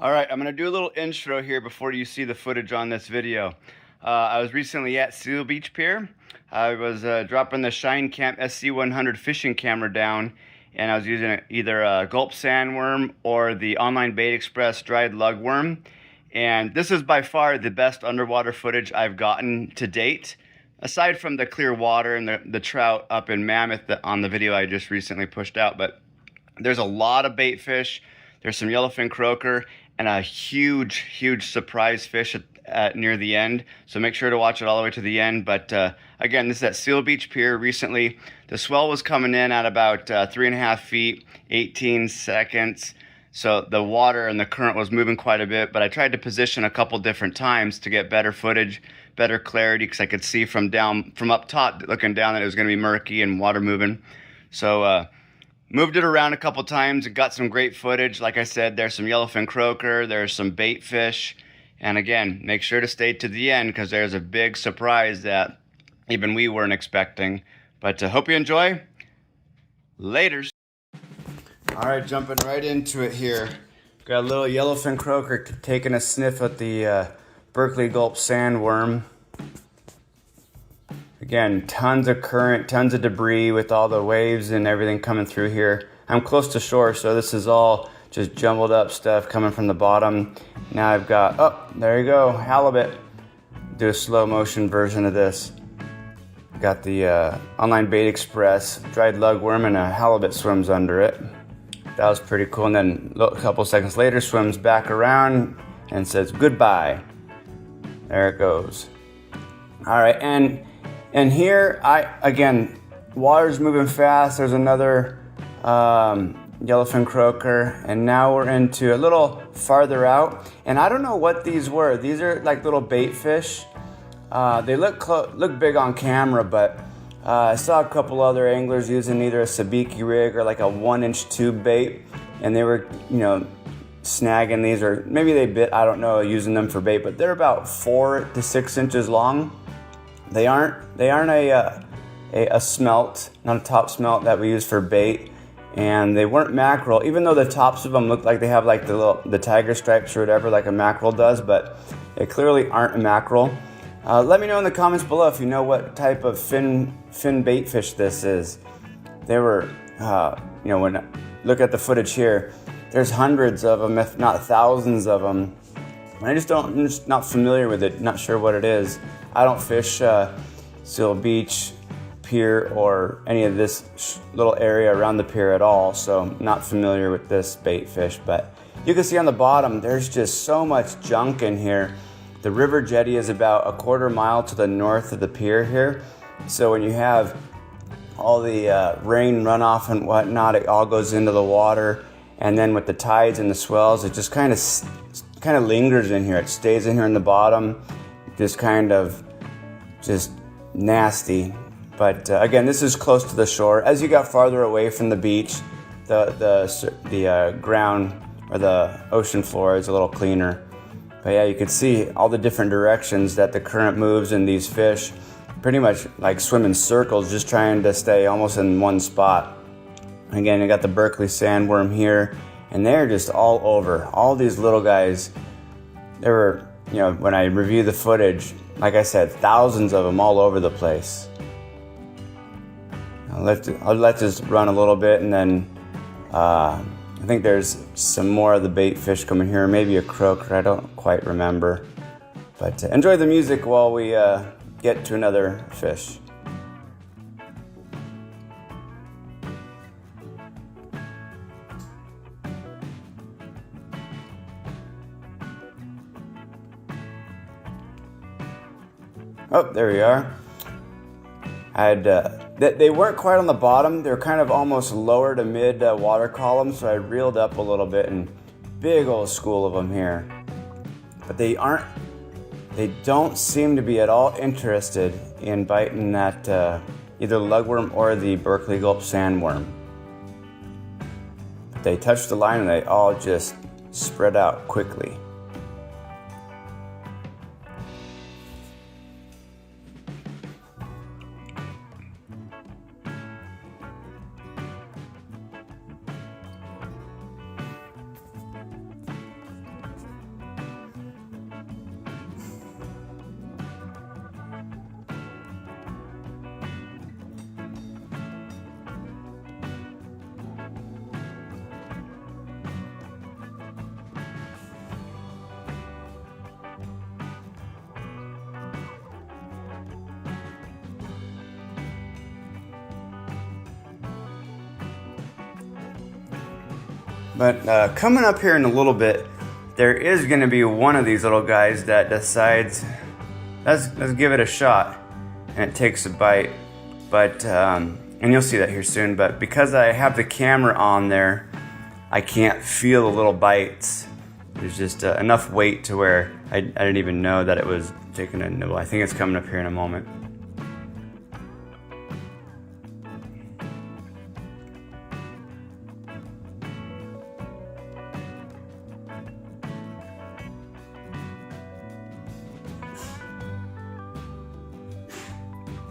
Alright, I'm going to do a little intro here before you see the footage on this video. I was recently at Seal Beach Pier. I was dropping the shinecam SC100 fishing camera down, and I was using either a gulp sandworm or the Online Bait Express dried lugworm. And this is by far the best underwater footage I've gotten to date, aside from the clear water and the trout up in Mammoth on the video I just recently pushed out. But there's a lot of bait fish. There's some yellowfin croaker and a huge surprise fish near the end. So make sure to watch it all the way to the end. But again, this is at Seal Beach Pier recently. The swell was coming in at about 3.5 feet, 18 seconds. So the water and the current was moving quite a bit, but I tried to position a couple different times to get better footage, better clarity, because I could see from up top, looking down, that it was going to be murky and water moving. So moved it around a couple times and got some great footage. Like I said, there's some yellowfin croaker, there's some bait fish, and again, make sure to stay to the end because there's a big surprise that even we weren't expecting. But hope you enjoy. Laters. All right, jumping right into it here. Got a little yellowfin croaker taking a sniff at the Berkeley gulp sandworm. Again, tons of current, tons of debris with all the waves and everything coming through here. I'm close to shore, so this is all just jumbled up stuff coming from the bottom. Now I've got, oh, there you go, halibut. Do a slow motion version of this. Got the Online Bait Express dried lugworm and a halibut swims under it. That was pretty cool. And then a couple seconds later, swims back around and says goodbye. There it goes. All right, and here, again, water's moving fast. There's another yellowfin croaker, and now we're into a little farther out. And I don't know what these were. These are like little bait fish. They look big on camera, but I saw a couple other anglers using either a sabiki rig or like a 1-inch tube bait, and they were, snagging these, or maybe they bit, I don't know, using them for bait, but they're about 4 to 6 inches long. They aren't a smelt, not a top smelt that we use for bait, and they weren't mackerel, even though the tops of them look like they have like the tiger stripes or whatever, like a mackerel does, but they clearly aren't a mackerel. Let me know in the comments below if you know what type of fin bait fish this is. They were, when I look at the footage here, there's hundreds of them, if not thousands of them. I'm just not familiar with it, not sure what it is. I don't fish Seal Beach, Pier, or any of this little area around the pier at all, so not familiar with this bait fish. But you can see on the bottom, there's just so much junk in here. The river jetty is about a 1/4 mile to the north of the pier here. So when you have all the rain runoff and whatnot, it all goes into the water. And then with the tides and the swells, it just kind of lingers in here. It stays in here in the bottom, just nasty. But again, this is close to the shore. As you got farther away from the beach, the ground or the ocean floor is a little cleaner. But yeah, you can see all the different directions that the current moves, and these fish pretty much like swim in circles, just trying to stay almost in one spot. Again, you got the Berkeley sandworm here, and they're just all over. All these little guys, there were, when I review the footage, like I said, thousands of them all over the place. I'll let this run a little bit, and then I think there's some more of the bait fish coming here, maybe a croaker, I don't quite remember. But enjoy the music while we get to another fish. Oh, there we are. They weren't quite on the bottom. They're kind of almost lower to mid water column, so I reeled up a little bit, and big old school of them here. But they don't seem to be at all interested in biting that either lugworm or the Berkeley gulp sandworm. But they touched the line and they all just spread out quickly. But coming up here in a little bit, there is going to be one of these little guys that decides, let's give it a shot, and it takes a bite. But and you'll see that here soon. But because I have the camera on there, I can't feel the little bites. There's just enough weight to where I didn't even know that it was taking a nibble. I think it's coming up here in a moment.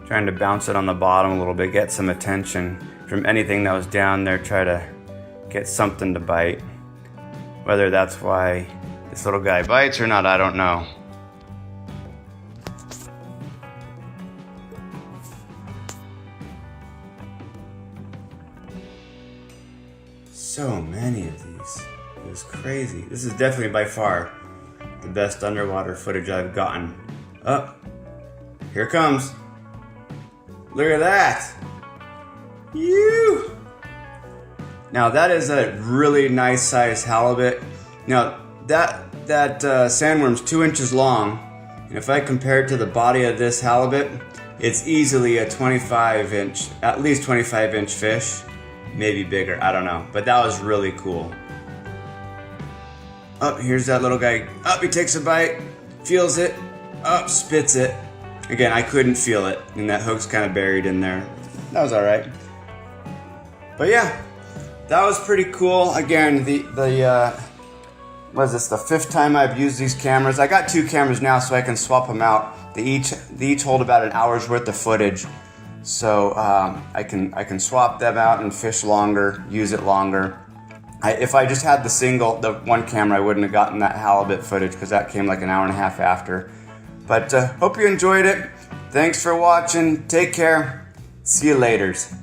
Trying to bounce it on the bottom a little bit, get some attention from anything that was down there, try to get something to bite. Whether that's why this little guy bites or not, I don't know. So many of these. It was crazy. This is definitely by far the best underwater footage I've gotten. Oh, here it comes. Look at that! Now that is a really nice sized halibut. Now that sandworm's 2 inches long, and if I compare it to the body of this halibut, it's easily a 25 inch, at least 25 inch fish, maybe bigger, I don't know. But that was really cool. Oh, here's that little guy. Oh, he takes a bite, feels it, oh, spits it. Again, I couldn't feel it, and that hook's kind of buried in there. That was all right. But yeah, that was pretty cool. Again, what is this, the 5th time I've used these cameras. I got 2 cameras now, so I can swap them out. They each hold about an hour's worth of footage, so I can swap them out and fish longer, use it longer. If I just had the one camera, I wouldn't have gotten that halibut footage because that came like an hour and a half after. But hope you enjoyed it. Thanks for watching. Take care. See you laters.